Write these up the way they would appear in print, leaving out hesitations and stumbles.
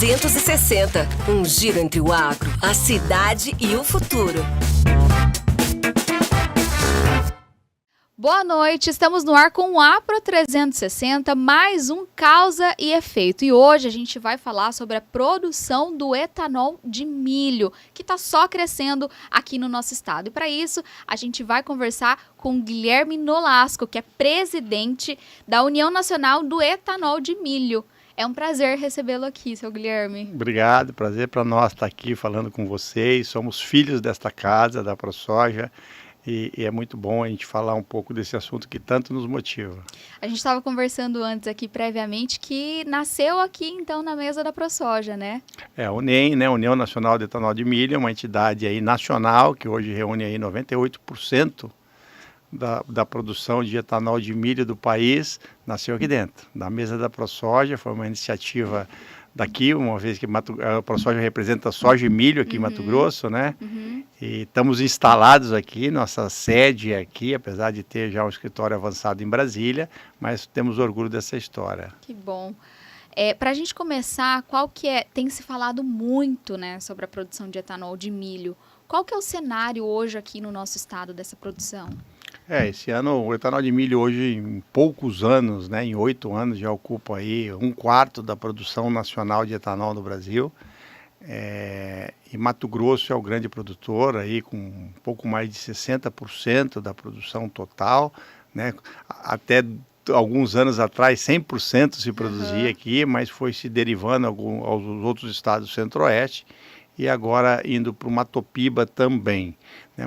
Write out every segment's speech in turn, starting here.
360. Um giro entre o agro, a cidade e o futuro. Boa noite, estamos no ar com o Apro 360, mais um Causa e Efeito. E hoje a gente vai falar sobre a produção do etanol de milho, que está só crescendo aqui no nosso estado. E para isso, a gente vai conversar com Guilherme Nolasco, que é presidente da União Nacional do Etanol de Milho. É um prazer recebê-lo aqui, seu Guilherme. Obrigado, prazer para nós estar aqui falando com vocês. Somos filhos desta casa, da ProSoja. E é muito bom a gente falar um pouco desse assunto que tanto nos motiva. A gente estava conversando antes aqui previamente que nasceu aqui então na mesa da ProSoja, né? A UNEM, né, União Nacional de Etanol de Milho, é uma entidade aí nacional que hoje reúne aí 98% da produção de etanol de milho do país, nasceu aqui dentro, da mesa da ProSoja. Foi uma iniciativa daqui, uma vez que a ProSoja representa soja e milho aqui em Mato Grosso, né? E estamos instalados aqui, nossa sede é aqui, apesar de ter já um escritório avançado em Brasília, mas temos orgulho dessa história. Que bom. Para a gente começar, tem se falado muito, né, sobre a produção de etanol de milho. Qual que é o cenário hoje aqui no nosso estado dessa produção? Esse ano o etanol de milho hoje, em poucos anos, né, em 8 anos, já ocupa aí 1/4 da produção nacional de etanol no Brasil. E Mato Grosso é o grande produtor, aí, com um pouco mais de 60% da produção total, né? Até alguns anos atrás 100% se produzia aqui, mas foi se derivando aos outros estados do Centro-Oeste e agora indo para o Mato Piba também.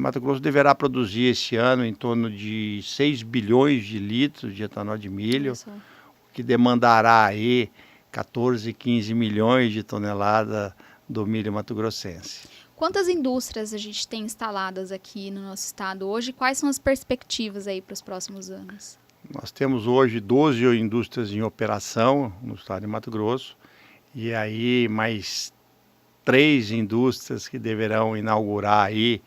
Mato Grosso deverá produzir esse ano em torno de 6 bilhões de litros de etanol de milho, o que demandará aí 14, 15 milhões de toneladas do milho mato-grossense. Quantas indústrias a gente tem instaladas aqui no nosso estado hoje? Quais são as perspectivas aí para os próximos anos? Nós temos hoje 12 indústrias em operação no estado de Mato Grosso e aí mais 3 indústrias que deverão inaugurar aí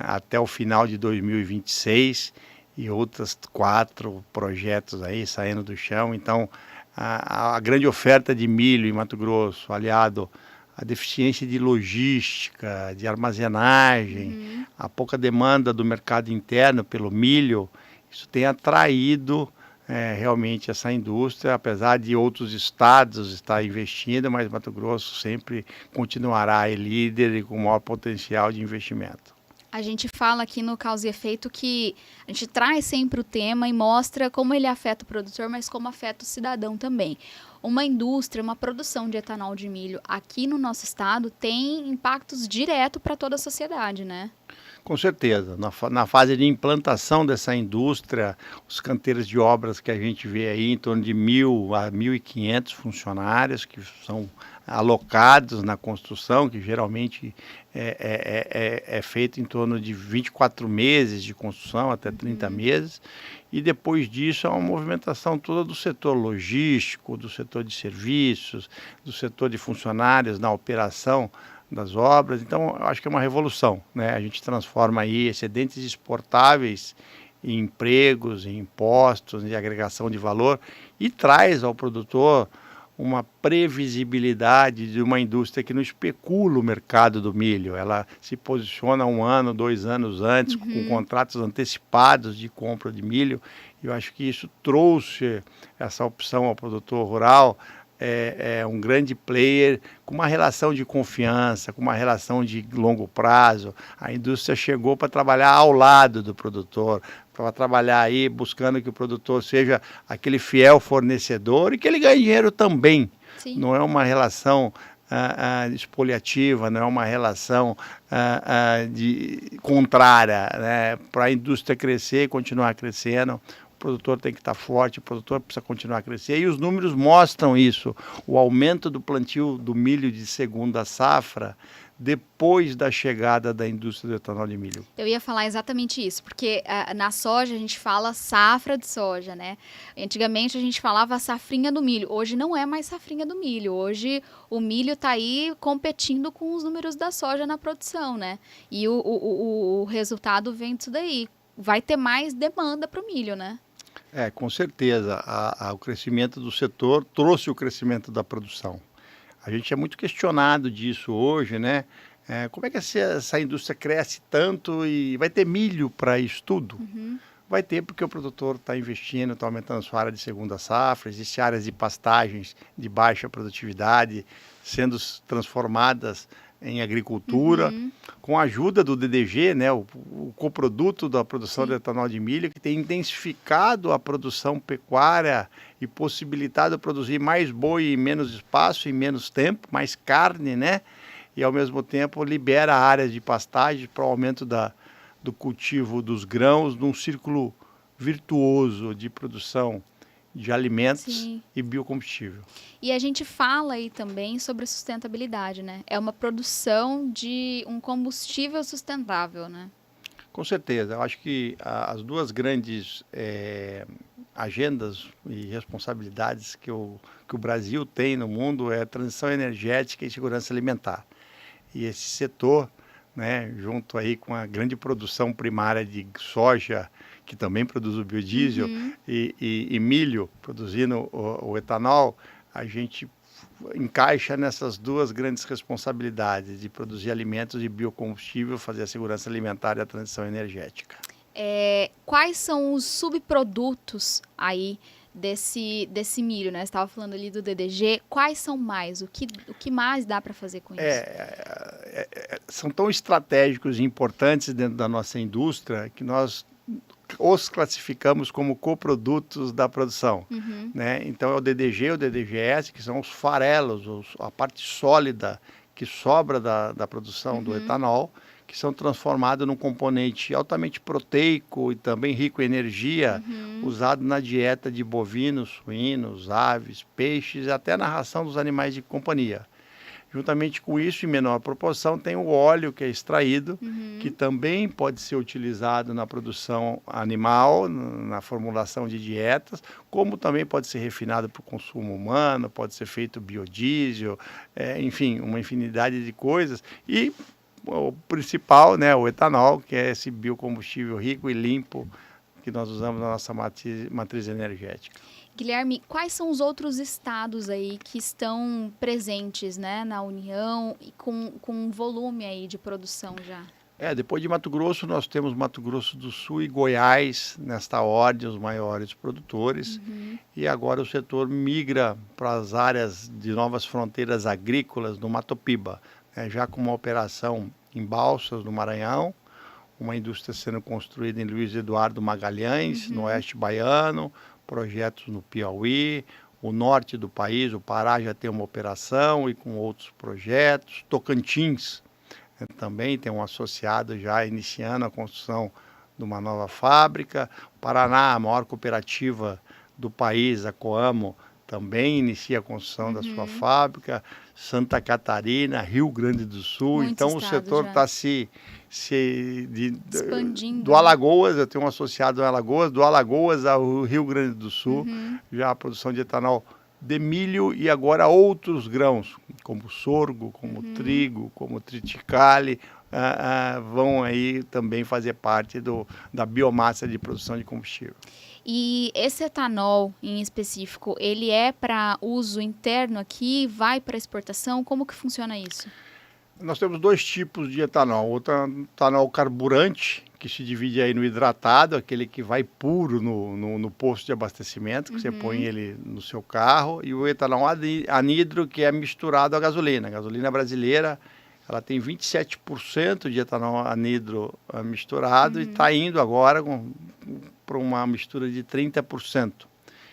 até o final de 2026 e outras 4 projetos aí saindo do chão. Então, a grande oferta de milho em Mato Grosso, aliado à deficiência de logística, de armazenagem, a pouca demanda do mercado interno pelo milho, isso tem atraído realmente essa indústria, apesar de outros estados estar investindo, mas Mato Grosso sempre continuará aí líder e com maior potencial de investimento. A gente fala aqui no Causa e Efeito que a gente traz sempre o tema e mostra como ele afeta o produtor, mas como afeta o cidadão também. Uma indústria, uma produção de etanol de milho aqui no nosso estado tem impactos diretos para toda a sociedade, né? Com certeza. Na fase de implantação dessa indústria, os canteiros de obras que a gente vê aí, em torno de 1.000 a 1.500 funcionários que são alocados na construção, que geralmente é feito em torno de 24 meses de construção, até 30 meses, e depois disso há uma movimentação toda do setor logístico, do setor de serviços, do setor de funcionários na operação das obras. Então, eu acho que é uma revolução, né? A gente transforma aí excedentes exportáveis em empregos, em impostos, em agregação de valor e traz ao produtor uma previsibilidade de uma indústria que não especula o mercado do milho. Ela se posiciona 1 ano, 2 anos antes, com contratos antecipados de compra de milho. Eu acho que isso trouxe essa opção ao produtor rural, um grande player com uma relação de confiança, com uma relação de longo prazo. A indústria chegou para trabalhar ao lado do produtor, para trabalhar aí buscando que o produtor seja aquele fiel fornecedor e que ele ganhe dinheiro também. Sim. Não é uma relação expoliativa, não é uma relação contrária, né? Para a indústria crescer e continuar crescendo, o produtor tem que estar forte, o produtor precisa continuar a crescer, e os números mostram isso. O aumento do plantio do milho de segunda safra depois da chegada da indústria do etanol de milho. Eu ia falar exatamente isso, porque na soja a gente fala safra de soja, né? Antigamente a gente falava safrinha do milho, hoje não é mais safrinha do milho, hoje o milho está aí competindo com os números da soja na produção, né? E o resultado vem disso daí, vai ter mais demanda para o milho, né? Com certeza, o crescimento do setor trouxe o crescimento da produção. A gente é muito questionado disso hoje, né? Como é que essa indústria cresce tanto e vai ter milho para isso tudo? Vai ter porque o produtor está investindo, está aumentando sua área de segunda safra, existem áreas de pastagens de baixa produtividade sendo transformadas em agricultura, com a ajuda do DDG, né, o coproduto da produção de etanol de milho, que tem intensificado a produção pecuária e possibilitado produzir mais boi em menos espaço, em menos tempo, mais carne, né? E ao mesmo tempo libera áreas de pastagem para o aumento do cultivo dos grãos num círculo virtuoso de produção de alimentos e biocombustível. E a gente fala aí também sobre sustentabilidade, né? É uma produção de um combustível sustentável, né? Com certeza. Eu acho que as duas grandes agendas e responsabilidades que o Brasil tem no mundo é a transição energética e segurança alimentar. E esse setor, né, junto aí com a grande produção primária de soja, que também produz o biodiesel, e milho, produzindo o etanol, a gente encaixa nessas duas grandes responsabilidades de produzir alimentos e biocombustível, fazer a segurança alimentar e a transição energética. Quais são os subprodutos aí desse milho, né? Você estava falando ali do DDG. Quais são mais? O que mais dá para fazer com isso? São tão estratégicos e importantes dentro da nossa indústria que nós os classificamos como coprodutos da produção, né? Então é o DDG e o DDGS, que são os farelos, a parte sólida que sobra da produção do etanol, que são transformados num componente altamente proteico e também rico em energia, usado na dieta de bovinos, suínos, aves, peixes e até na ração dos animais de companhia. Juntamente com isso, em menor proporção, tem o óleo que é extraído, que também pode ser utilizado na produção animal, na formulação de dietas, como também pode ser refinado para o consumo humano, pode ser feito biodiesel, enfim, uma infinidade de coisas. E o principal, né, o etanol, que é esse biocombustível rico e limpo que nós usamos na nossa matriz energética. Guilherme, quais são os outros estados aí que estão presentes, né, na União e com um volume aí de produção já? Depois de Mato Grosso, nós temos Mato Grosso do Sul e Goiás, nesta ordem, os maiores produtores. E agora o setor migra para as áreas de novas fronteiras agrícolas no Mato Piba, né, já com uma operação em Balsas, no Maranhão, uma indústria sendo construída em Luiz Eduardo Magalhães, no oeste baiano, projetos no Piauí, o norte do país, o Pará já tem uma operação e com outros projetos. Tocantins também tem um associado já iniciando a construção de uma nova fábrica. O Paraná, a maior cooperativa do país, a Coamo, também inicia a construção da sua fábrica. Santa Catarina, Rio Grande do Sul. Muito então o setor está expandindo. Do Alagoas, eu tenho um associado em Alagoas, do Alagoas ao Rio Grande do Sul, já a produção de etanol de milho e agora outros grãos, como sorgo, como trigo, como triticale, vão aí também fazer parte da biomassa de produção de combustível. E esse etanol em específico, ele é para uso interno aqui, vai para exportação? Como que funciona isso? Nós temos dois tipos de etanol. O etanol carburante, que se divide aí no hidratado, aquele que vai puro no posto de abastecimento, que você põe ele no seu carro, e o etanol anidro, que é misturado à gasolina. A gasolina brasileira, ela tem 27% de etanol anidro misturado e está indo agora para uma mistura de 30%.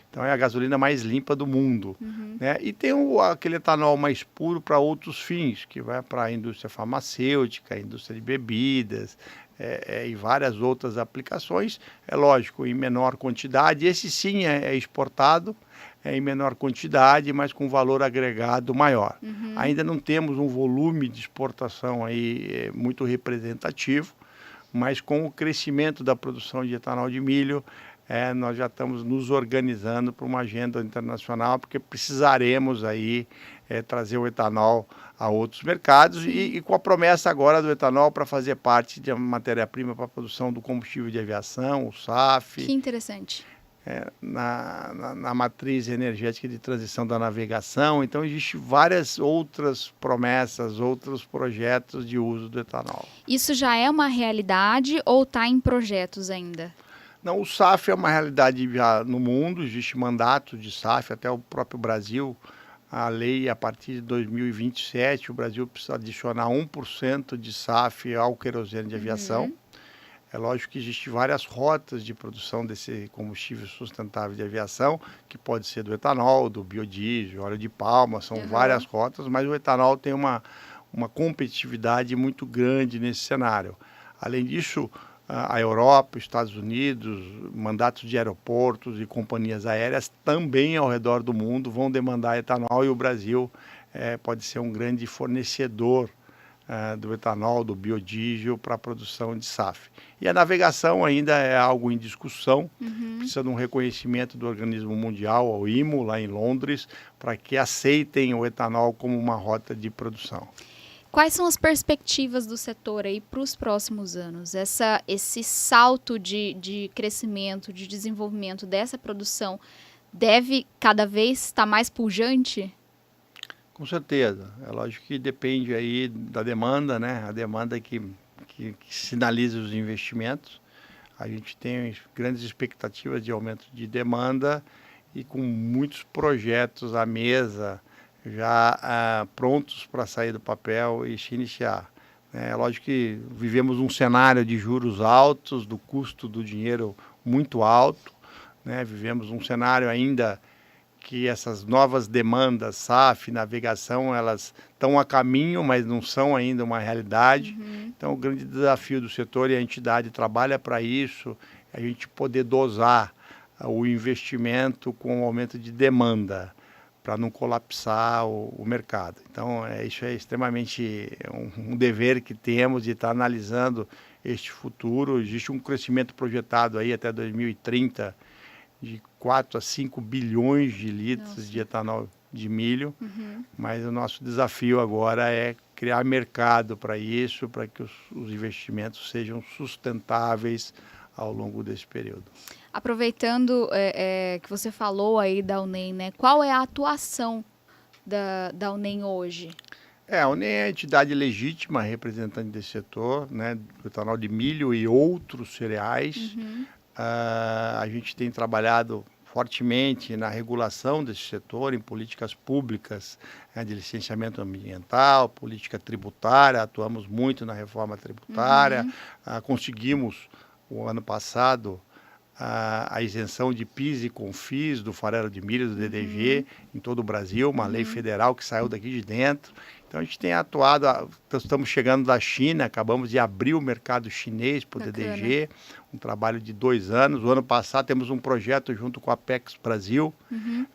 Então é a gasolina mais limpa do mundo. Né? E tem aquele etanol mais puro para outros fins, que vai para a indústria farmacêutica, a indústria de bebidas e várias outras aplicações. É lógico, em menor quantidade. Esse sim é exportado em menor quantidade, mas com valor agregado maior. Ainda não temos um volume de exportação aí muito representativo, mas com o crescimento da produção de etanol de milho, nós já estamos nos organizando para uma agenda internacional, porque precisaremos aí trazer o etanol a outros mercados e com a promessa agora do etanol para fazer parte de uma matéria-prima para a produção do combustível de aviação, o SAF. Que interessante. na matriz energética de transição da navegação. Então, existem várias outras promessas, outros projetos de uso do etanol. Isso já é uma realidade ou está em projetos ainda? Não, o SAF é uma realidade já no mundo, existe mandato de SAF, até o próprio Brasil, a lei a partir de 2027, o Brasil precisa adicionar 1% de SAF ao querosene de aviação. É lógico que existem várias rotas de produção desse combustível sustentável de aviação, que pode ser do etanol, do biodiesel, óleo de palma, são várias rotas, mas o etanol tem uma competitividade muito grande nesse cenário. Além disso, a Europa, os Estados Unidos, mandatos de aeroportos e companhias aéreas também ao redor do mundo vão demandar etanol, e o Brasil pode ser um grande fornecedor do etanol, do biodiesel para a produção de SAF. E a navegação ainda é algo em discussão, precisa de um reconhecimento do Organismo Mundial, o IMO, lá em Londres, para que aceitem o etanol como uma rota de produção. Quais são as perspectivas do setor aí para os próximos anos? Esse salto de crescimento, de desenvolvimento dessa produção deve cada vez estar mais pujante? Com certeza. É lógico que depende aí da demanda, né? A demanda que sinaliza os investimentos. A gente tem grandes expectativas de aumento de demanda e com muitos projetos à mesa já prontos para sair do papel e se iniciar. É lógico que vivemos um cenário de juros altos, do custo do dinheiro muito alto, né? Vivemos um cenário ainda que essas novas demandas, SAF, navegação, elas estão a caminho, mas não são ainda uma realidade. Então, o grande desafio do setor, e a entidade trabalha para isso, é a gente poder dosar o investimento com o aumento de demanda, para não colapsar o mercado. Então, isso é extremamente um dever que temos de estar analisando este futuro. Existe um crescimento projetado aí até 2030 de 4 a 5 bilhões de litros de etanol de milho, mas o nosso desafio agora é criar mercado para isso, para que os investimentos sejam sustentáveis ao longo desse período. Aproveitando que você falou aí da UNEM, né? Qual é a atuação da UNEM hoje? A UNEM é a entidade legítima representante desse setor, né, do etanol de milho e outros cereais. A gente tem trabalhado fortemente na regulação desse setor, em políticas públicas de licenciamento ambiental, política tributária, atuamos muito na reforma tributária, conseguimos, o ano passado, a isenção de PIS e CONFIS do farelo de milho, do DDG, em todo o Brasil, uma lei federal que saiu daqui de dentro. Então, a gente tem atuado, estamos chegando da China, acabamos de abrir o mercado chinês para o DDG, um trabalho de 2 anos. O ano passado temos um projeto junto com a Apex Brasil,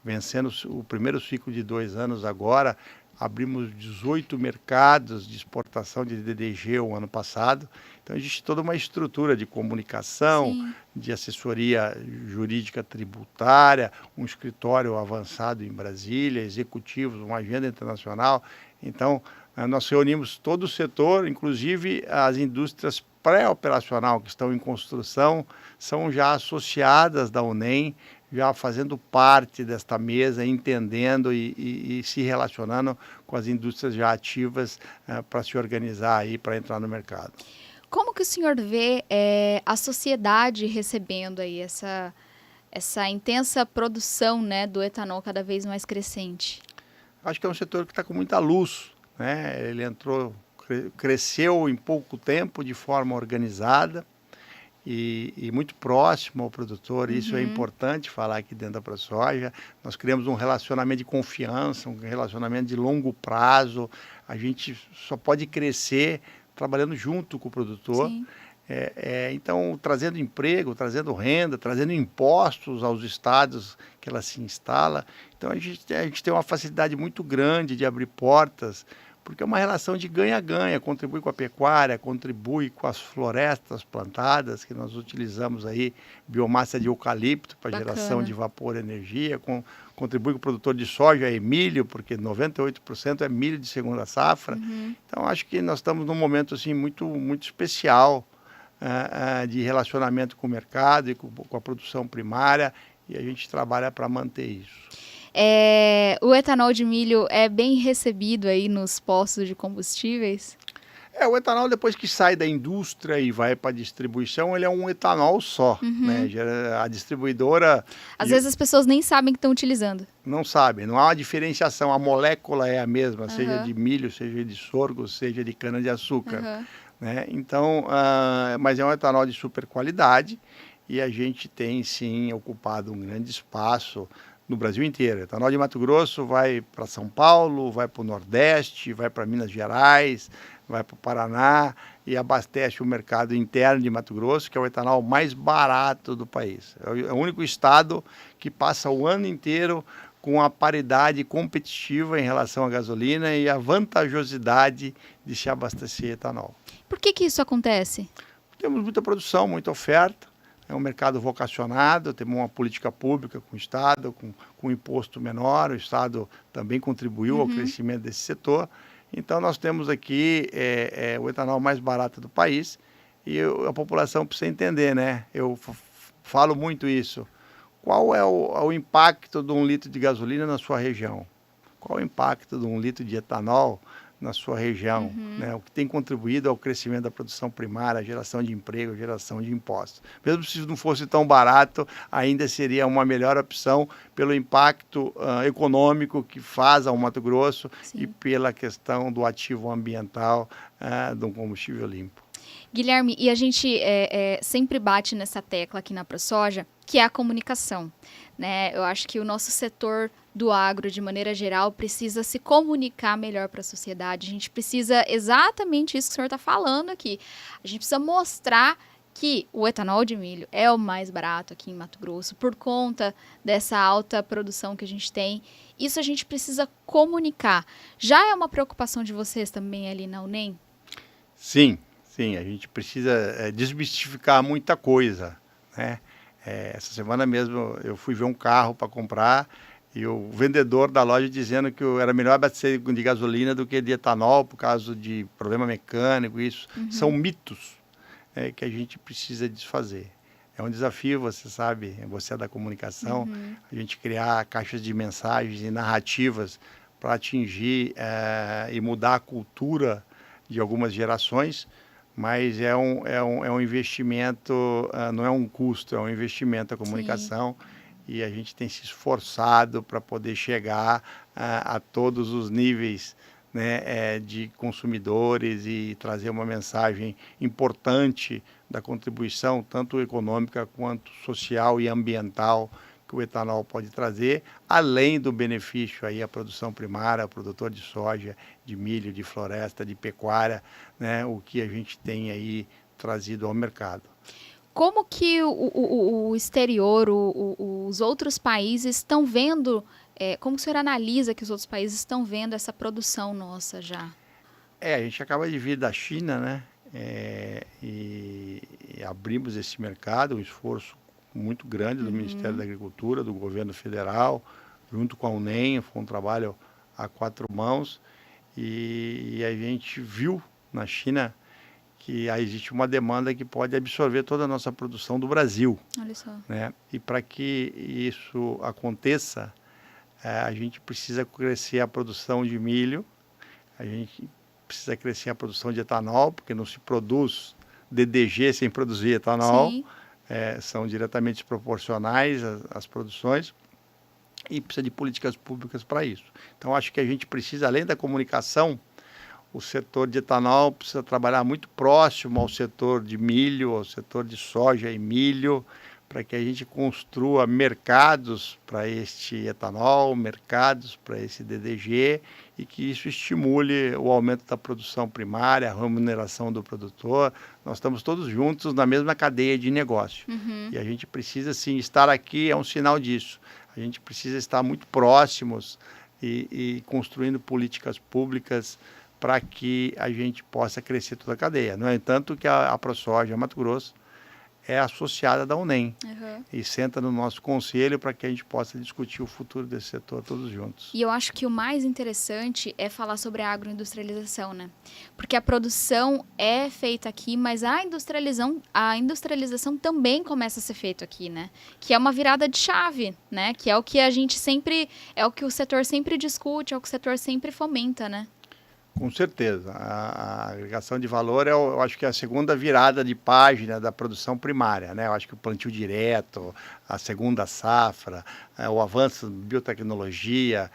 vencendo o primeiro ciclo de 2 anos agora. Abrimos 18 mercados de exportação de DDG o ano passado. Então, existe toda uma estrutura de comunicação, de assessoria jurídica tributária, um escritório avançado em Brasília, executivos, uma agenda internacional. Então, nós reunimos todo o setor, inclusive as indústrias pré-operacional que estão em construção, são já associadas da UNEM, já fazendo parte desta mesa, entendendo e se relacionando com as indústrias já ativas para se organizar aí, para entrar no mercado. Como que o senhor vê a sociedade recebendo aí essa intensa produção, né, do etanol cada vez mais crescente? Acho que é um setor que está com muita luz, né? Ele cresceu em pouco tempo de forma organizada e muito próximo ao produtor. Isso é importante falar aqui dentro da ProSoja. Nós criamos um relacionamento de confiança, um relacionamento de longo prazo. A gente só pode crescer trabalhando junto com o produtor. Então, trazendo emprego, trazendo renda, trazendo impostos aos estados que ela se instala. Então, a gente tem uma facilidade muito grande de abrir portas, porque é uma relação de ganha-ganha, contribui com a pecuária, contribui com as florestas plantadas, que nós utilizamos aí biomassa de eucalipto para geração de vapor e energia, contribui com o produtor de soja e milho, porque 98% é milho de segunda safra. Então, acho que nós estamos num momento assim, muito, muito especial de relacionamento com o mercado e com a produção primária, e a gente trabalha para manter isso. O etanol de milho é bem recebido aí nos postos de combustíveis? O etanol, depois que sai da indústria e vai para a distribuição, ele é um etanol só, né? A distribuidora Às vezes as pessoas nem sabem que estão utilizando. não sabe, não há uma diferenciação, a molécula é a mesma, seja de milho, seja de sorgo, seja de cana-de-açúcar, né? Então, mas é um etanol de super qualidade e a gente tem, sim, ocupado um grande espaço no Brasil inteiro. O etanol de Mato Grosso vai para São Paulo, vai para o Nordeste, vai para Minas Gerais, vai para o Paraná e abastece o mercado interno de Mato Grosso, que é o etanol mais barato do país. É o único estado que passa o ano inteiro com a paridade competitiva em relação à gasolina e a vantajosidade de se abastecer etanol. Por que isso acontece? Temos muita produção, muita oferta, é um mercado vocacionado, temos uma política pública com o Estado, com imposto menor, o Estado também contribuiu ao crescimento desse setor. Então, nós temos aqui o etanol mais barato do país e a população precisa entender, né? Eu falo muito isso. Qual é o impacto de 1 litro de gasolina na sua região? Qual é o impacto de 1 litro de etanol na sua região? Né? O que tem contribuído ao crescimento da produção primária, a geração de emprego, a geração de impostos. Mesmo se não fosse tão barato, ainda seria uma melhor opção pelo impacto econômico que faz ao Mato Grosso e pela questão do ativo ambiental de um combustível limpo. Guilherme, e a gente sempre bate nessa tecla aqui na ProSoja, que é a comunicação, né? Eu acho que o nosso setor do agro, de maneira geral, precisa se comunicar melhor para a sociedade. A gente precisa exatamente isso que o senhor está falando aqui. A gente precisa mostrar que o etanol de milho é o mais barato aqui em Mato Grosso, por conta dessa alta produção que a gente tem. Isso a gente precisa comunicar. Já é uma preocupação de vocês também ali na UNEM? Sim, a gente precisa desmistificar muita coisa, né? Essa semana mesmo eu fui ver um carro para comprar e o vendedor da loja dizendo que era melhor abastecer de gasolina do que de etanol por causa de problema mecânico, isso. São mitos que a gente precisa desfazer. É um desafio, você sabe, você é da comunicação, a gente criar caixas de mensagens e narrativas para atingir e mudar a cultura de algumas gerações, mas é um investimento, não é um custo, é um investimento a comunicação. E a gente tem se esforçado para poder chegar a todos os níveis, né, de consumidores e trazer uma mensagem importante da contribuição, tanto econômica quanto social e ambiental, que o etanol pode trazer, além do benefício aí à produção primária, ao produtor de soja, de milho, de floresta, de pecuária, né, o que a gente tem aí trazido ao mercado. Como que o exterior, os outros países estão vendo, como o senhor analisa que os outros países estão vendo essa produção nossa já? A gente acaba de vir da China, né, e abrimos esse mercado, um esforço muito grande do Ministério da Agricultura, do governo federal, junto com a UNEM, foi um trabalho a 4 mãos, e a gente viu na China que existe uma demanda que pode absorver toda a nossa produção do Brasil. Olha só. Né? E para que isso aconteça, a gente precisa crescer a produção de milho, a gente precisa crescer a produção de etanol, porque não se produz DDG sem produzir etanol. Sim. São diretamente proporcionais as produções, e precisa de políticas públicas para isso. Então, acho que a gente precisa, além da comunicação, o setor de etanol precisa trabalhar muito próximo ao setor de milho, ao setor de soja e milho, para que a gente construa mercados para este etanol, mercados para esse DDG, e que isso estimule o aumento da produção primária, a remuneração do produtor. Nós estamos todos juntos na mesma cadeia de negócio. E a gente precisa, sim, estar aqui, é um sinal disso. A gente precisa estar muito próximos e construindo políticas públicas para que a gente possa crescer toda a cadeia. No entanto, que a ProSoja Mato Grosso é associada da UNEM Uhum. e senta no nosso conselho para que a gente possa discutir o futuro desse setor todos juntos. E eu acho que o mais interessante é falar sobre a agroindustrialização, né? Porque a produção é feita aqui, mas a industrialização também começa a ser feita aqui, né? Que é uma virada de chave, né? Que é o que a gente sempre, é o que o setor sempre discute, é o que o setor sempre fomenta, né? Com certeza. A agregação de valor eu acho que é a segunda virada de página da produção primária, né? Eu acho que o plantio direto, a segunda safra, o avanço da biotecnologia,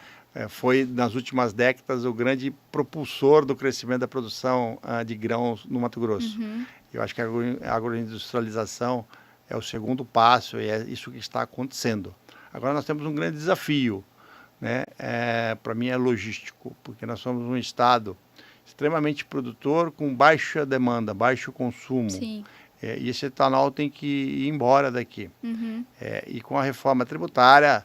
foi nas últimas décadas o grande propulsor do crescimento da produção de grãos no Mato Grosso. Uhum. Eu acho que a agroindustrialização é o segundo passo e é isso que está acontecendo. Agora nós temos um grande desafio, né? Para mim é logístico, porque nós somos um estado extremamente produtor com baixa demanda, baixo consumo. Sim. E esse etanol tem que ir embora daqui. Uhum. E com a reforma tributária,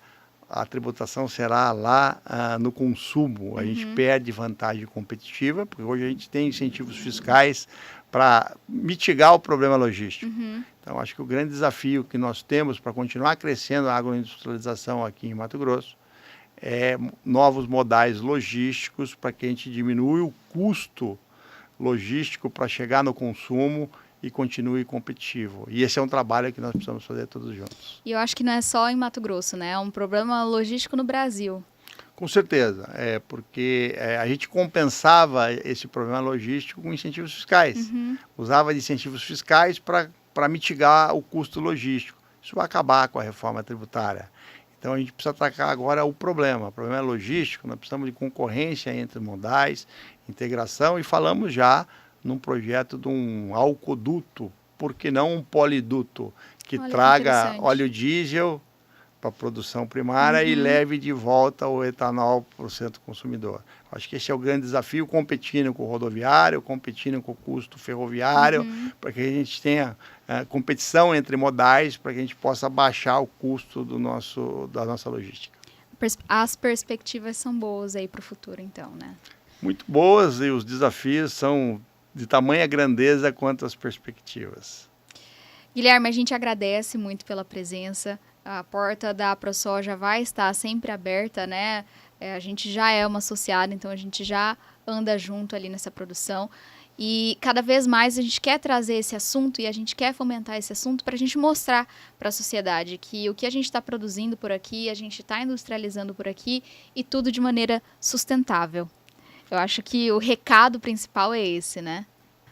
a tributação será lá no consumo. A gente perde vantagem competitiva, porque hoje a gente tem incentivos fiscais para mitigar o problema logístico. Uhum. Então, acho que o grande desafio que nós temos para continuar crescendo a agroindustrialização aqui em Mato Grosso é novos modais logísticos para que a gente diminua o custo logístico para chegar no consumo e continue competitivo. E esse é um trabalho que nós precisamos fazer todos juntos. E eu acho que não é só em Mato Grosso, né? É um problema logístico no Brasil. Com certeza, porque a gente compensava esse problema logístico com incentivos fiscais. Uhum. Usava de incentivos fiscais para mitigar o custo logístico. Isso vai acabar com a reforma tributária. Então a gente precisa atacar agora o problema é logístico, nós precisamos de concorrência entre modais, integração, e falamos já num projeto de um alcoduto, por que não um poliduto, que Olha, traga que óleo diesel para a produção primária e leve de volta o etanol para o centro consumidor. Acho que esse é o grande desafio, competindo com o rodoviário, competindo com o custo ferroviário, para que a gente tenha competição entre modais, para que a gente possa baixar o custo da nossa logística. As perspectivas são boas aí para o futuro, então, né? Muito boas, e os desafios são de tamanha grandeza quanto as perspectivas. Guilherme, a gente agradece muito pela presença. A porta da ProSoja vai estar sempre aberta, né? A gente já é uma associada, então a gente já anda junto ali nessa produção. E cada vez mais a gente quer trazer esse assunto e a gente quer fomentar esse assunto para a gente mostrar para a sociedade que o que a gente está produzindo por aqui, a gente está industrializando por aqui e tudo de maneira sustentável. Eu acho que o recado principal é esse, né?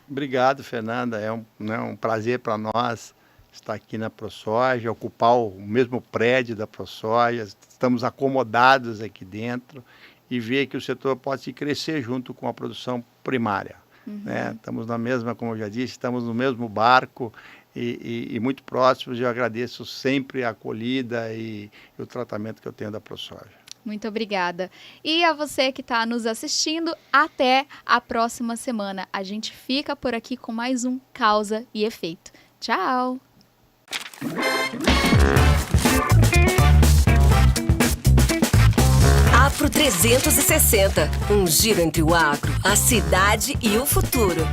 Obrigado, Fernanda. É um prazer para nós estar aqui na ProSoja, ocupar o mesmo prédio da ProSoja. Estamos acomodados aqui dentro e ver que o setor pode crescer junto com a produção primária. Né? Estamos na mesma, como eu já disse, estamos no mesmo barco e muito próximos. Eu agradeço sempre a acolhida e o tratamento que eu tenho da ProSoja. Muito obrigada. E a você que está nos assistindo, até a próxima semana. A gente fica por aqui com mais um Causa e Efeito. Tchau! Afro 360, um giro entre o agro, a cidade e o futuro.